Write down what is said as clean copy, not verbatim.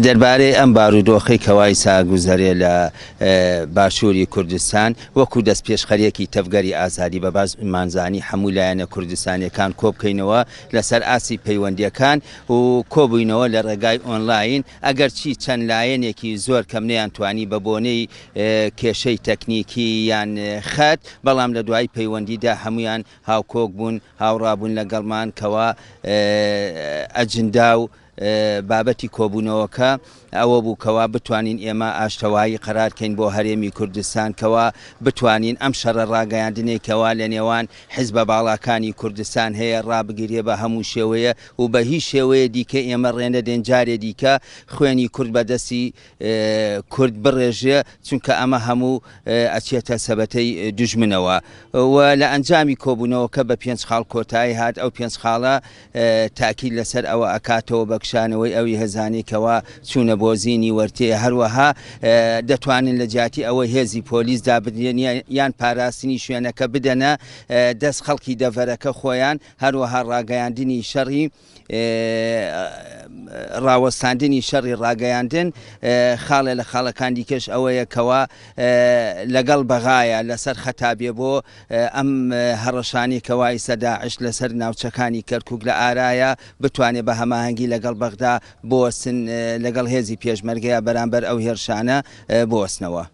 دەربارەی ئەم بارودۆخەی کەوای ساگوزەرێ لە باشووری کوردستان وەکو دەست پێشخەریەکی تەفگەری ئازادی بە بازمانزانی هەموو لایەنە کوردستانیەکان کۆبکەینەوە لەسەر ئاسی پەیوەندیەکان و کۆبووینەوە لە ڕێگای ئۆنلاین ئەگەر چی چەند لایەنێکی زۆر کەم نەیانتوانی بە بۆنەی کێشەی تەکنیکی یان خەت بەڵام لە دوای پەیوەندیدا هەمویان هاوکۆک بوون هاوڕابوون لەگەڵمان کەوا ئەجندا و بابەتی کۆبوونەوەکە ئەوە بوو کەوا بتوانین ئێمە ئاشتەوایی قەرارکەین بۆ هەرێمی کوردستان کەوا بتوانین ئەم شەڕە ڕاگەیاندنێکەوە لە نێوان حیزبە باڵاکانی کوردستان هەیە ڕابگیرێ بە هەموو شێوەیە و بە هیچ شێوەیە دیکە ئێمە ڕێنەدەین جارێ دیکە خوێنی کورد بەدەستی کورد بڕێژێ چونکە ئەمە هەموو ئەچێتە سەبەتەی دژمنەوە و لە ئەنجامی کۆبوونەوەکە بە 5 خاڵ کۆتایی هات ئەو 5 خاڵە تاکید لەسەر ئەوە ئەکاتەوە بەکشانەوەی ئەوی هەزانێکەوە چوونە بۆ زینی وەرتەیە هەروەها دەتوانن لە جیاتی ئەوەی هێزی پۆلیس دابدرێن یان پاراستنی شوێنەکە بدەنە دەست خەڵکی دەڤەرەکە خۆیان هەروەها ڕاگەیاندنی شەڕی ڕاوەستاندنی شەڕی ڕاگەیاندن خاڵە لە خاڵەکان دیکەش ئەوەیە کەوا لەگەڵ بەغایە لەسەر خەتابێ بۆ ئەم هەڕەشانی کەوای سەداعش لەسەر ناوچەکانی کەرکووک لە ئارایە بتوانێت بە هەماهەنگی لەگەڵ بەغدا بۆستن لەگەڵ هێزی پێشمەرگەیە بەرامبەر ئەو هێرشانە بۆستنەوە.